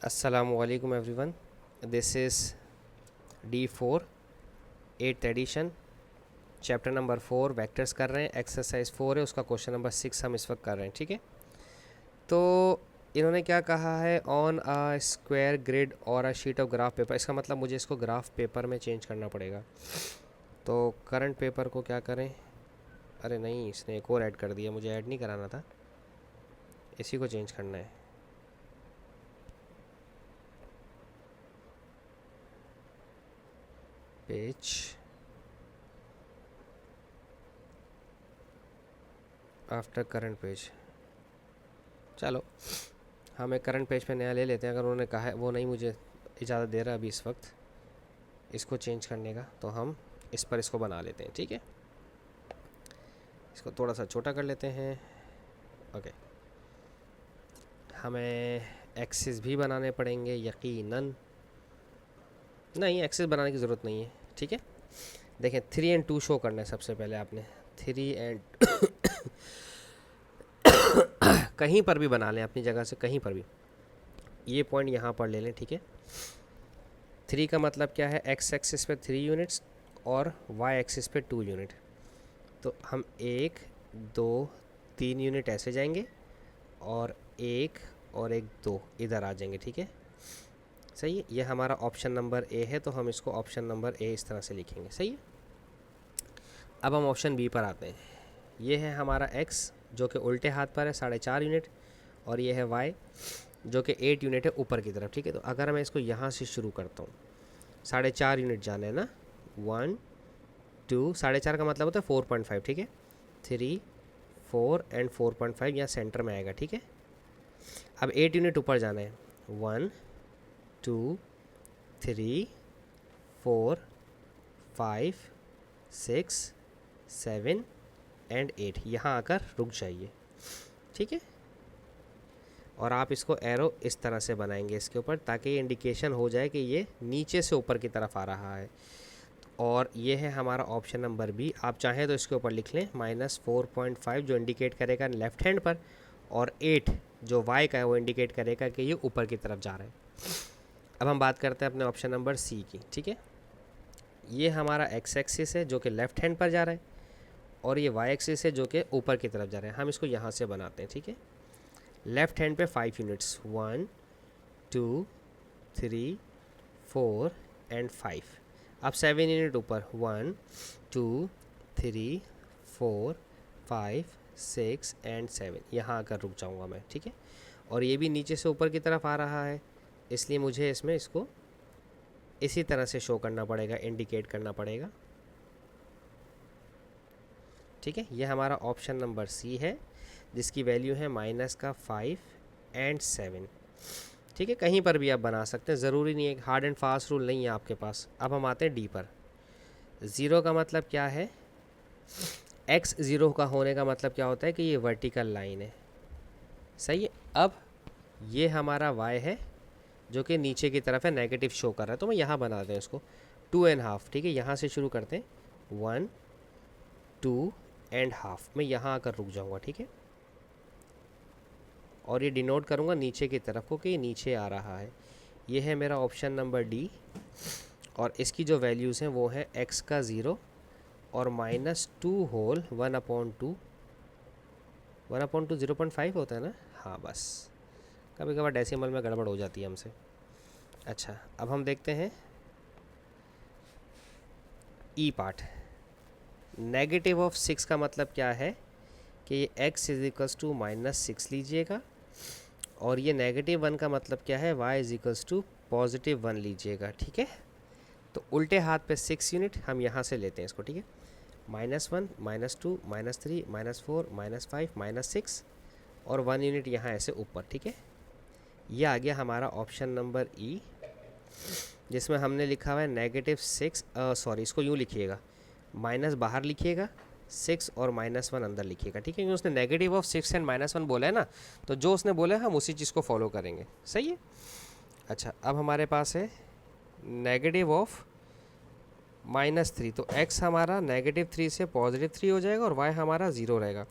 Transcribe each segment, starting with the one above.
Assalamualaikum everyone. This is D4 8th edition chapter number 4 vectors कर रहे हैं। Exercise 4 है, उसका क्वेश्चन नंबर 6 हम इस वक्त कर रहे हैं। ठीक है, तो इन्होंने क्या कहा है, ऑन अ स्क्वायर ग्रिड और a sheet of graph paper. इसका मतलब मुझे इसको ग्राफ पेपर में चेंज करना पड़ेगा। तो करंट पेपर को क्या करें, अरे नहीं, इसने एक और ऐड कर दिया, मुझे ऐड नहीं कराना था, इसी को चेंज करना है। पेज आफ्टर करंट पेज, चलो हम एक करंट पेज पे नया ले लेते हैं। अगर उन्होंने कहा है, वो नहीं मुझे इजाज़त दे रहा अभी इस वक्त इसको चेंज करने का, तो हम इस पर इसको बना लेते हैं। ठीक है, इसको थोड़ा सा छोटा कर लेते हैं। ओके, हमें एक्सिस भी बनाने पड़ेंगे यकीनन। नहीं, एक्सिस बनाने की ज़रूरत नहीं है। ठीक है, देखें 3 एंड 2 शो करना है सबसे पहले आपने। 3 एंड कहीं पर भी बना लें अपनी जगह से, कहीं पर भी। ये पॉइंट यहाँ पर ले लें। ठीक है, 3 का मतलब क्या है, एक्स एक्सिस पे 3 यूनिट्स और वाई एक्सिस पे 2 यूनिट। तो हम 1 2 3 यूनिट ऐसे जाएंगे और 1 और 1 2 इधर आ जाएंगे। ठीक है, सही है। ये हमारा ऑप्शन नंबर ए है, तो हम इसको ऑप्शन नंबर ए इस तरह से लिखेंगे। सही है। अब हम ऑप्शन बी पर आते हैं। ये है हमारा एक्स जो कि उल्टे हाथ पर है 4.5 यूनिट, और ये है वाई जो कि 8 यूनिट है ऊपर की तरफ। ठीक है, तो अगर मैं इसको यहाँ से शुरू करता हूँ, 4.5 यूनिट जाना है ना, 1 2, 4.5 का मतलब होता है 4.5। ठीक है, 3 4 एंड 4.5 यहाँ सेंटर में आएगा। ठीक है, अब 8 यूनिट ऊपर जाना है, 1 2 3 4 5 6 7 एंड 8, यहाँ आकर रुक जाइए। ठीक है, और आप इसको एरो इस तरह से बनाएंगे इसके ऊपर, ताकि ये इंडिकेशन हो जाए कि ये नीचे से ऊपर की तरफ आ रहा है। और ये है हमारा ऑप्शन नंबर बी। आप चाहें तो इसके ऊपर लिख लें -4.5 जो इंडिकेट करेगा लेफ़्ट हैंड पर, और 8 जो वाई का है वो इंडिकेट करेगा कि ये ऊपर की तरफ जा रहा है। अब हम बात करते हैं अपने ऑप्शन नंबर सी की। ठीक है, ये हमारा एक्स एक्सिस है जो कि लेफ़्ट हैंड पर जा रहा है, और ये वाई एक्सिस है जो कि ऊपर की तरफ जा रहा है। हम इसको यहाँ से बनाते हैं। ठीक है, लेफ़्ट हैंड पे 5 यूनिट्स, 1 2 3 4 एंड 5। अब 7 यूनिट ऊपर, 1 2 3 4 5 6 एंड 7, यहाँ आकर रुक जाऊँगा मैं। ठीक है, और ये भी नीचे से ऊपर की तरफ आ रहा है, इसलिए मुझे इसमें इसको इसी तरह से शो करना पड़ेगा, इंडिकेट करना पड़ेगा। ठीक है, ये हमारा ऑप्शन नंबर सी है जिसकी वैल्यू है -5 एंड 7। ठीक है, कहीं पर भी आप बना सकते हैं, ज़रूरी नहीं है, हार्ड एंड फास्ट रूल नहीं है आपके पास। अब हम आते हैं डी पर। 0 का मतलब क्या है, एक्स 0 का होने का मतलब क्या होता है कि ये वर्टिकल लाइन है। सही है। अब ये हमारा वाई है जो कि नीचे की तरफ है, नेगेटिव शो कर रहा है, तो मैं यहाँ बना दें इसको 2.5। ठीक है, यहाँ से शुरू करते हैं, 1 2 एंड हाफ, मैं यहाँ आकर रुक जाऊँगा। ठीक है, और ये डिनोट करूँगा नीचे की तरफ को कि ये नीचे आ रहा है। ये है मेरा ऑप्शन नंबर डी, और इसकी जो वैल्यूज़ हैं वो है एक्स का 0 और -2 होल 1/2। 1/2 0.5 होता है ना, हाँ बस कभी कभार डेसिमल में गड़बड़ हो जाती है हमसे। अच्छा, अब हम देखते हैं ई पार्ट। नेगेटिव ऑफ 6 का मतलब क्या है कि ये x = -6 लीजिएगा, और ये -1 का मतलब क्या है, y = +1 लीजिएगा। ठीक है, तो उल्टे हाथ पे 6 यूनिट हम यहाँ से लेते हैं इसको। ठीक है, -1 -2 -3 -4 -5 -6 और 1 यूनिट यहाँ ऐसे ऊपर। ठीक है, ये आ गया हमारा ऑप्शन नंबर ई, जिसमें हमने लिखा हुआ है -6, सॉरी इसको यूँ लिखिएगा, माइनस बाहर लिखिएगा, 6 और -1 अंदर लिखिएगा। ठीक है, क्योंकि उसने नेगेटिव ऑफ 6 एंड -1 बोला है ना, तो जो उसने बोला है हम उसी चीज़ को फॉलो करेंगे। सही है। अच्छा, अब हमारे पास है नेगेटिव ऑफ -3, तो x हमारा -3 से +3 हो जाएगा, और y हमारा 0 रहेगा।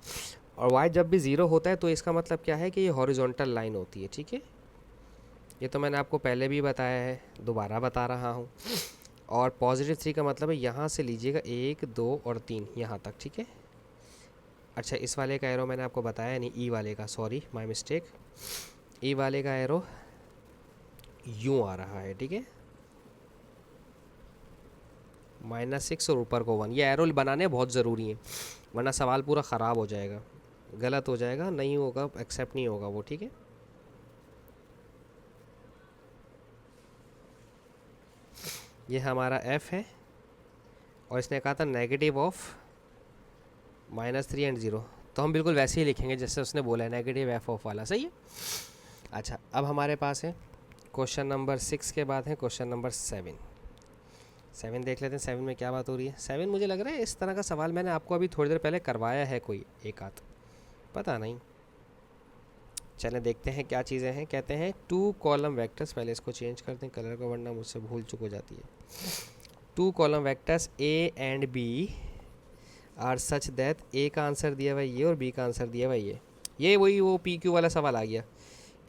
और y जब भी 0 होता है तो इसका मतलब क्या है कि ये हॉरिजॉन्टल लाइन होती है। ठीक है, ये तो मैंने आपको पहले भी बताया है, दोबारा बता रहा हूँ। और पॉजिटिव 3 का मतलब है यहाँ से लीजिएगा 1 2 और 3 यहाँ तक, ठीक है। अच्छा, इस वाले का एरो मैंने आपको बताया नहीं, ई वाले का, सॉरी माय मिस्टेक। ई वाले का एरो यूँ आ रहा है, ठीक है, -6 और ऊपर को 1। ये एरो बनाने बहुत ज़रूरी है, वरना सवाल पूरा ख़राब हो जाएगा, गलत हो जाएगा, नहीं होगा, एक्सेप्ट नहीं होगा वो, ठीक है। ये हमारा f है और इसने कहा था नेगेटिव ऑफ -3 एंड 0, तो हम बिल्कुल वैसे ही लिखेंगे जैसे उसने बोला है, नेगेटिव f ऑफ वाला, सही है। अच्छा, अब हमारे पास है क्वेश्चन नंबर 6 के बाद है क्वेश्चन नंबर 7 देख लेते हैं। 7 में क्या बात हो रही है। 7 मुझे लग रहा है इस तरह का सवाल मैंने आपको अभी थोड़ी देर पहले करवाया है, कोई एक आध, पता नहीं। चलें देखते हैं क्या चीज़ें हैं। कहते हैं 2 कॉलम वेक्टर्स, पहले इसको चेंज करते हैं कलर को वरना मुझसे भूल चुक हो जाती है। 2 column vectors A and B are such that A का आंसर दिया हुआ ये और B का आंसर दिया हुआ ये वही वो PQ वाला सवाल आ गया।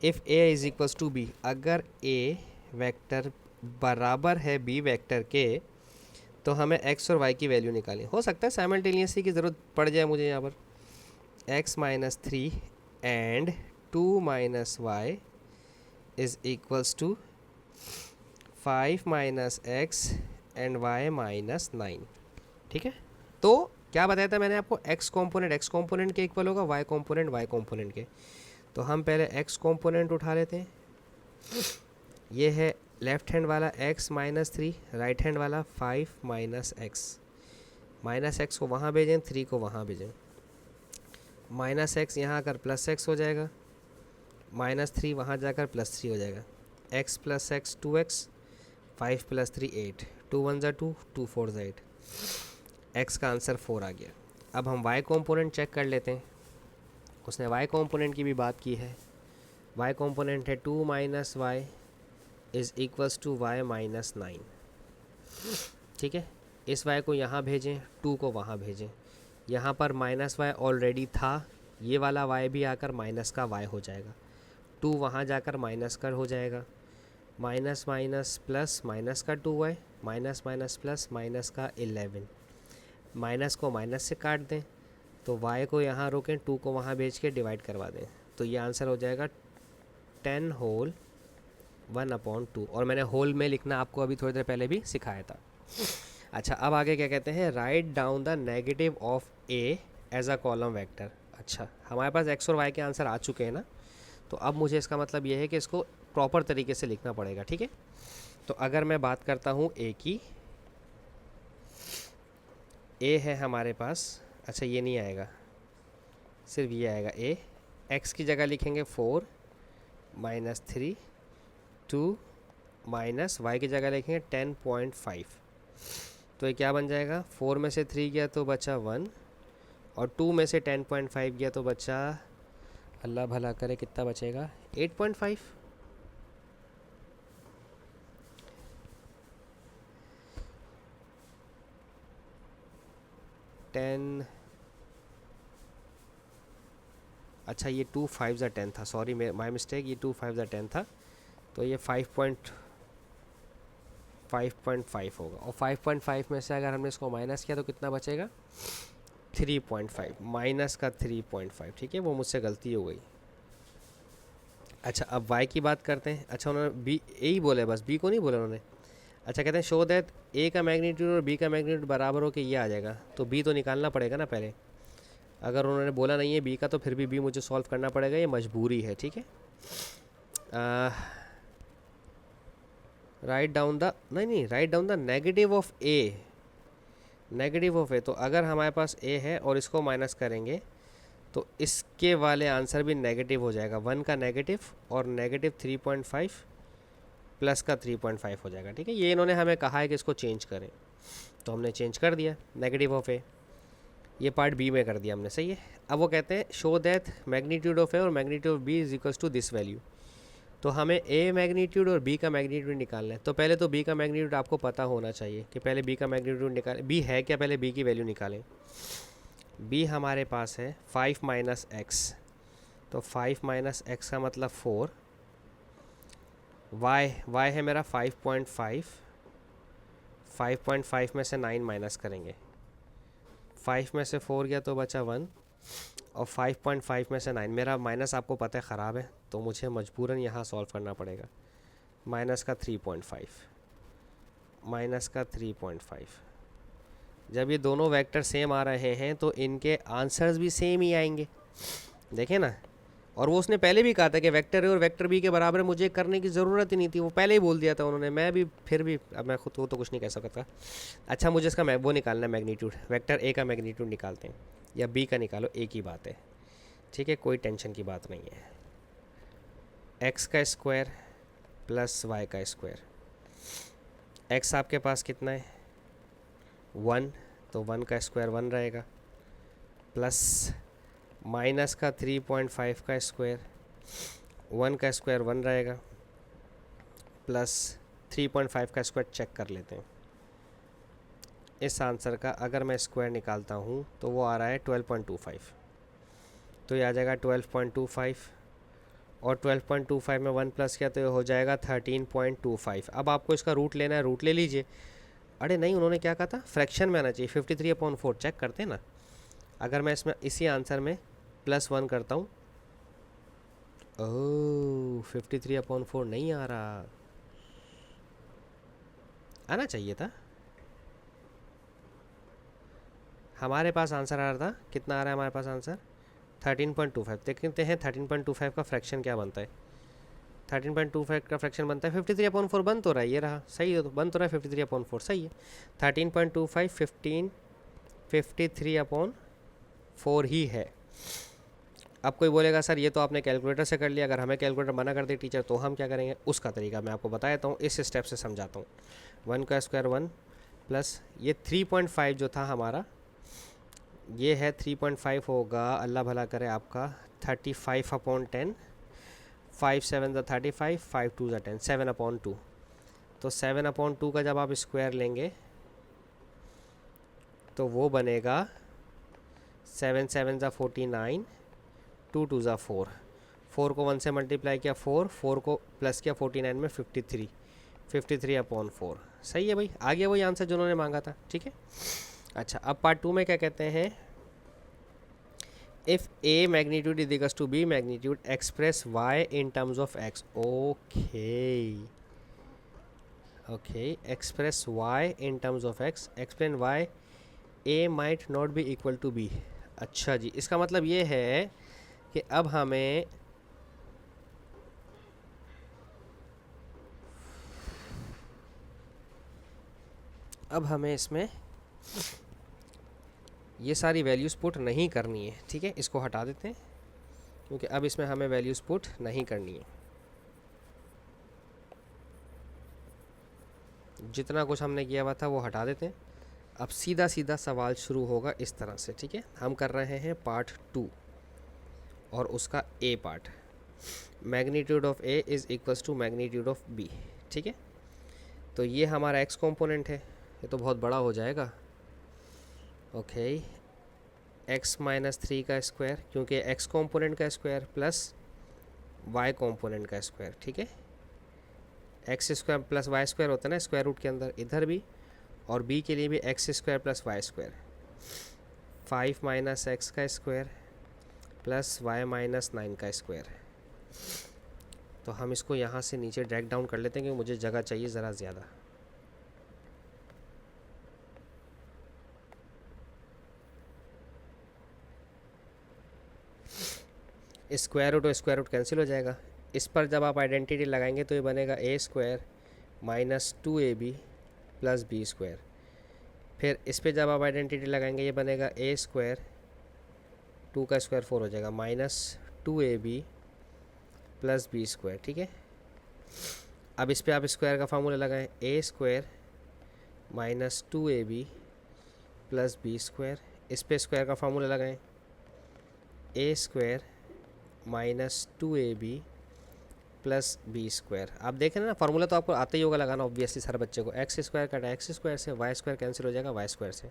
If A is equals to B, अगर A वेक्टर बराबर है B वेक्टर के, तो हमें x और y की वैल्यू निकालें। हो सकता है साइमल्टेनियसली की ज़रूरत पड़ जाए मुझे यहाँ पर। x minus 3 and 2 minus y is equals to 5 minus x and y minus 9, ठीक है। तो क्या बताया था मैंने आपको, x कॉम्पोनेंट के इक्वल होगा, y कॉम्पोनेंट के। तो हम पहले x कॉम्पोनेंट उठा लेते हैं। ये है लेफ्ट हैंड वाला x माइनस 3, राइट हैंड वाला 5 माइनस एक्स को वहाँ भेजें, 3 को वहाँ भेजें। माइनस एक्स यहाँ आकर प्लस एक्स हो जाएगा, -3 वहाँ जाकर +3 हो जाएगा। x plus x 2x, 5 plus 3 8, 2 1 ज़ा 2, 2 4 ज़ा 8, x का आंसर 4 आ गया। अब हम y कॉम्पोनेंट चेक कर लेते हैं। उसने y कॉम्पोनेंट की भी बात की है। y कॉम्पोनेंट है 2 minus y is equals to y minus 9, ठीक है। इस y को यहाँ भेजें, 2 को वहाँ भेजें। यहाँ पर -y ऑलरेडी था, ये वाला y भी आकर माइनस का y हो जाएगा। 2 वहाँ जाकर माइनस कर हो जाएगा, माइनस माइनस प्लस माइनस का 2y, minus minus plus minus का 11, माइनस को माइनस से काट दें तो y को यहाँ रोकें, 2 को वहाँ भेज के डिवाइड करवा दें, तो ये आंसर हो जाएगा 10 होल 1/2। और मैंने होल में लिखना आपको अभी थोड़ी देर पहले भी सिखाया था। अच्छा, अब आगे क्या कहते हैं, right down the negative of A as a column vector. अच्छा, हमारे पास x और y के आंसर आ चुके हैं ना, तो अब मुझे इसका मतलब ये है कि इसको प्रॉपर तरीके से लिखना पड़ेगा, ठीक है। तो अगर मैं बात करता हूँ A की, A है हमारे पास, अच्छा ये नहीं आएगा, सिर्फ ये आएगा A। x की जगह लिखेंगे 4 माइनस 3, 2 माइनस y की जगह लिखेंगे 10.5, तो ये क्या बन जाएगा, 4 में से 3 गया तो बचा 1 और 2 में से 10.5 गया तो बचा, अल्लाह भला करे कितना बचेगा, 8.5। अच्छा, ये 2 5 ज़ा 10 था, सॉरी माय मिस्टेक, ये 2 5 ज़ा 10 था, तो ये 5.5 होगा। और 5.5 में से अगर हमने इसको माइनस किया तो कितना बचेगा, 3.5, माइनस का 3.5, ठीक है, वो मुझसे गलती हो गई। अच्छा, अब y की बात करते हैं। अच्छा, उन्होंने b ए ही बोले, बस b को नहीं बोला उन्होंने। अच्छा, कहते हैं शो दैट a का मैग्नीट्यूड और b का मैग्नीट्यूड बराबर हो के ये आ जाएगा, तो b तो निकालना पड़ेगा ना पहले। अगर उन्होंने बोला नहीं है b का, तो फिर भी b मुझे सॉल्व करना पड़ेगा, ये मजबूरी है, ठीक है। Right down the negative of a, तो अगर हमारे पास a है और इसको माइनस करेंगे तो इसके वाले आंसर भी नेगेटिव हो जाएगा, 1 का नेगेटिव और नेगेटिव 3.5 प्लस का 3.5 हो जाएगा, ठीक है। ये इन्होंने हमें कहा है कि इसको चेंज करें, तो हमने चेंज कर दिया, नेगेटिव ऑफ ए, ये पार्ट बी में कर दिया हमने, सही है। अब वो कहते हैं show that magnitude of a और magnitude of b is equals to this value, तो हमें ए मैग्नीट्यूड और बी का मैग्नीट्यूड निकालना है। तो पहले तो बी का मैग्नीट्यूड आपको पता होना चाहिए कि पहले बी का मैग्नीट्यूड निकालें, बी है क्या, पहले बी की वैल्यू निकालें। बी हमारे पास है 5 माइनस एक्स, तो 5 माइनस एक्स का मतलब 4, y है मेरा 5.5, 5.5 में से 9 माइनस करेंगे, 5 में से 4 गया तो बचा 1, और 5.5 में से 9, मेरा माइनस आपको पता है ख़राब है तो मुझे मजबूरन यहाँ सॉल्व करना पड़ेगा। माइनस का 3.5, माइनस का 3.5। जब ये दोनों वेक्टर सेम आ रहे हैं तो इनके आंसर्स भी सेम ही आएंगे, देखें ना। और वो उसने पहले भी कहा था कि वेक्टर ए और वेक्टर बी के बराबर मुझे करने की ज़रूरत ही नहीं थी, वो पहले ही बोल दिया था उन्होंने। मैं भी फिर भी अब मैं खुद को तो कुछ नहीं कह सकता। अच्छा, मुझे इसका वो निकालना है मैग्नीट्यूड, वेक्टर ए का मैग्नीट्यूड निकालते हैं, या बी का निकालो, एक ही बात है, ठीक है, कोई टेंशन की बात नहीं है। एक्स का स्क्वायर प्लस वाई का स्क्वायर, एक्स आपके पास कितना है 1, तो 1 का स्क्वायर 1 रहेगा, प्लस माइनस का 3.5 का स्क्वायर, 1 का स्क्वायर 1 रहेगा, प्लस 3.5 का स्क्वायर चेक कर लेते हैं। इस आंसर का अगर मैं स्क्वायर निकालता हूँ तो वो आ रहा है 12.25, तो ये आ जाएगा 12.25, और 12.25 में 1 प्लस किया तो ये हो जाएगा 13.25। अब आपको इसका रूट लेना है, रूट ले लीजिए। अरे नहीं, उन्होंने क्या कहा था, फ्रैक्शन में आना चाहिए, 53/4 चेक करते हैं ना। अगर मैं इसमें इसी आंसर में +1 करता हूँ, ओह 53/4 नहीं आ रहा, आना चाहिए था। हमारे पास आंसर आ रहा था, कितना आ रहा है हमारे पास आंसर 13.25। देखते हैं 13.25 का फ्रैक्शन क्या बनता है। 13.25 का फ्रैक्शन बनता है 53/4, बन तो रहा है, ये रहा सही है, तो बन तो रहा है 53/4, सही है। 13.25 53/4 ही है। अब कोई बोलेगा सर ये तो आपने कैलकुलेटर से कर लिया, अगर हमें कैलकुलेटर मना कर दे टीचर तो हम क्या करेंगे, उसका तरीका मैं आपको बता देता हूँ, इस स्टेप से समझाता हूँ। 1 का स्क्वायर 1 प्लस ये 3.5 जो था हमारा, ये है 3.5 होगा, अल्लाह भला करे आपका 35/10, 5 7 35, 5 2 10, 7/2। तो 7/2 का जब आप स्क्वायर लेंगे तो वो बनेगा 7 7 49, 2 2 4, 4 को 1 से मल्टीप्लाई किया 4, 4 को प्लस किया 49 में 53, 53/4। सही है भाई, आ गया वही आंसर जो उन्होंने मांगा था, ठीक है। अच्छा, अब पार्ट 2 में क्या कहते हैं, if a magnitude is equals to b magnitude express y in terms of x. Okay okay, express y in terms of x, explain why a might not be equal to b. अच्छा जी, इसका मतलब ये है कि अब हमें इसमें ये सारी वैल्यूज़ पुट नहीं करनी है, ठीक है, इसको हटा देते हैं क्योंकि अब इसमें हमें वैल्यूज़ पुट नहीं करनी है। जितना कुछ हमने किया हुआ था वो हटा देते हैं। अब सीधा सीधा सवाल शुरू होगा इस तरह से, ठीक है। हम कर रहे हैं पार्ट 2 और उसका a part, magnitude of a is equals to magnitude of b, ठीक है। तो ये हमारा एक्स कंपोनेंट है, ये तो बहुत बड़ा हो जाएगा। ओके, एक्स माइनस 3 का स्क्वायर, क्योंकि एक्स कंपोनेंट का स्क्वायर प्लस वाई कंपोनेंट का स्क्वायर, ठीक है। X square plus y square होता है ना स्क्वायर रूट के अंदर, इधर भी, और बी के लिए भी x square plus y square, 5 minus x का स्क्वायर प्लस वाई माइनस 9 का स्क्वायर। तो हम इसको यहाँ से नीचे ड्रैग डाउन कर लेते हैं क्योंकि मुझे जगह चाहिए ज़रा ज़्यादा। स्क्वायर रूट और स्क्वायर रूट कैंसिल हो जाएगा। इस पर जब आप आइडेंटिटी लगाएंगे तो ये बनेगा a square minus 2ab plus b square. फिर इस पर जब आप आइडेंटिटी लगाएंगे ये बनेगा ए स्क्वायर, 2 का स्क्वायर 4 हो जाएगा, minus 2ab plus b square, ठीक है। अब इस पर आप स्क्वायर का फार्मूला लगाएं, a square minus 2ab plus b square. इस पर स्क्वायर का फार्मूला लगाएं, a square minus 2ab plus b square. आप देखें ना, फार्मूला तो आपको आता ही होगा लगाना ऑब्वियसली हर बच्चे को। एक्स स्क्वायर कटा एक्स स्क्वायर से, वाई स्क्वायर कैंसिल हो जाएगा वाई स्क्वायर से।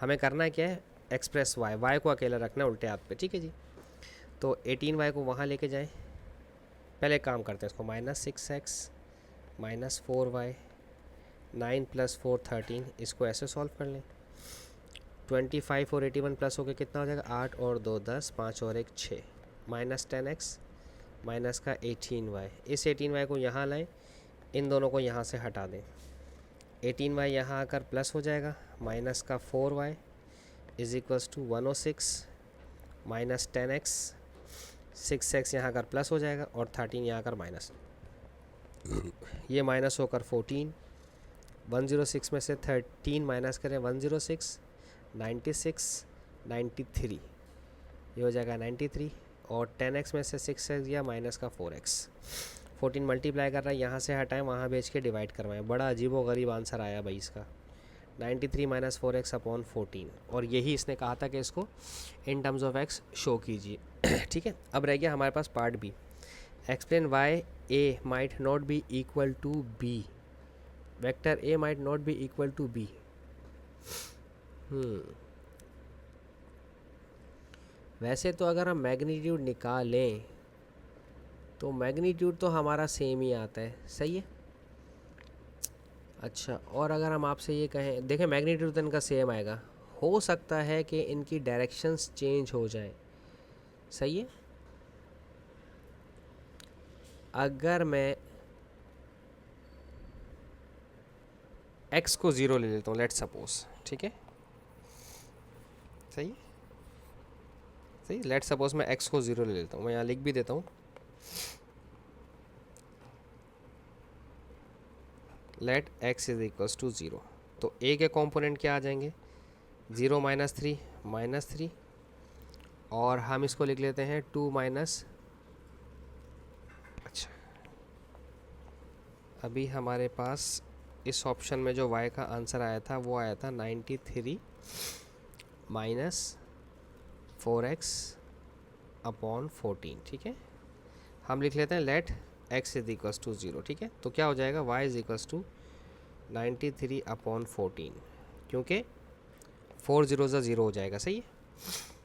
हमें करना है क्या है, एक्सप्रेस वाई, वाई को अकेला रखना है उल्टे हाथ पे, ठीक है जी। तो 18y को वहाँ लेके जाएं। पहले काम करते हैं इसको, माइनस 6x माइनस 4y, 9 + 4 13, इसको ऐसे सॉल्व कर लें। 25 और 81 प्लस हो गया कितना हो जाएगा, 8 और 2 10, 5 और 1 6, माइनस 10x माइनस का 18y। इस 18y को यहाँ लाएं, इन दोनों को यहाँ से हटा दें। 18y यहाँ आकर प्लस हो जाएगा, माइनस का 4y is equals to 106 minus 10x, 6x यहाँ आकर प्लस हो जाएगा और 13 यहाँ आकर माइनस, ये माइनस होकर 14, 106 में से 13 माइनस करें 106, 96, 93, ये हो जाएगा 93, और 10x में से 6x गया माइनस का 4x, 14 मल्टीप्लाई कर रहा है, यहाँ से हटाएं वहाँ भेज के डिवाइड करवाएं। बड़ा अजीब व गरीब आंसर आया भाई इसका, 93 माइनस 4x अपॉन 14, और यही इसने कहा था कि इसको in terms of x show कीजिए। ठीक है, अब रह गया हमारे पास part b. Explain why a might not be equal to b, vector a might not be equal to b. वैसे तो अगर हम मैग्नीट्यूड निकालें तो मैग्नीट्यूड तो हमारा सेम ही आता है, सही है। अच्छा, और अगर हम आपसे ये कहें, देखें मैग्नीट्यूड तो इनका सेम आएगा, हो सकता है कि इनकी डायरेक्शंस चेंज हो जाए, सही है। अगर मैं x को 0 ले लेता हूँ, लेट्स सपोज, ठीक है, सही सही, लेट्स सपोज मैं x को 0 ले लेता हूँ, मैं यहाँ लिख भी देता हूँ, let x is equals to 0। तो a के कंपोनेंट क्या आ जाएंगे, 0 माइनस 3 माइनस 3, और हम इसको लिख लेते हैं 2 माइनस, अच्छा अभी हमारे पास इस ऑप्शन में जो y का आंसर आया था वो आया था 93 माइनस 4x अपॉन 14, ठीक है। हम लिख लेते हैं let x is equals to 0, ठीक है। तो क्या हो जाएगा, y is equals to 93 upon 14, क्योंकि 4 0 0 हो जाएगा, सही है।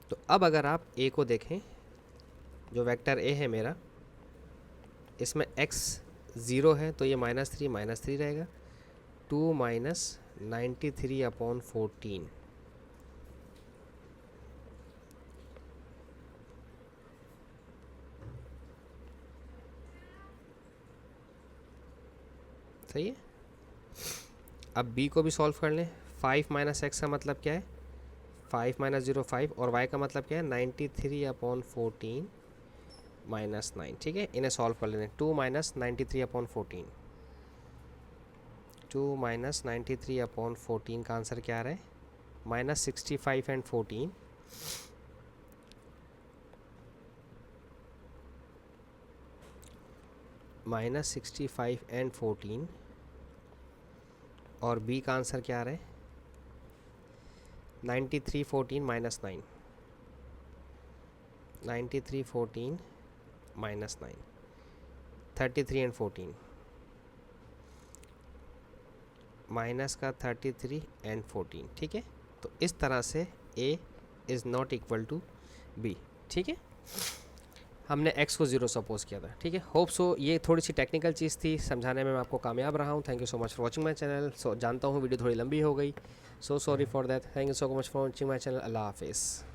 तो अब अगर आप a को देखें, जो वेक्टर a है मेरा, इसमें x 0 है तो ये -3 रहेगा, 2 माइनस 93 अपॉन 14, सही है। अब b को भी सॉल्व कर लें, 5 माइनस एक्स का मतलब क्या है, 5 माइनस 0 5, और y का मतलब क्या है 93 अपॉन 14 माइनस 9, ठीक है। इन्हें सॉल्व कर लेते हैं, 2 माइनस 93 अपॉन 14, 2 माइनस 93 अपॉन 14 का आंसर क्या आ रहा है, -65 एंड 14, -65 एंड 14, और b का आंसर क्या आ रहा है 93 14 माइनस 9, 93 14 माइनस 9, 33 एंड 14, माइनस का 33 एंड 14, ठीक है। तो इस तरह से a is not equal to b, ठीक है। हमने x को 0 सपोज किया था, ठीक है। होप सो ये थोड़ी सी टेक्निकल चीज़ थी, समझाने में मैं आपको कामयाब रहा हूँ। Thank you so much for watching my channel. So जानता हूँ वीडियो थोड़ी लंबी हो गई, so sorry for that. Thank you so much for watching my channel. अल्लाह हाफिज़।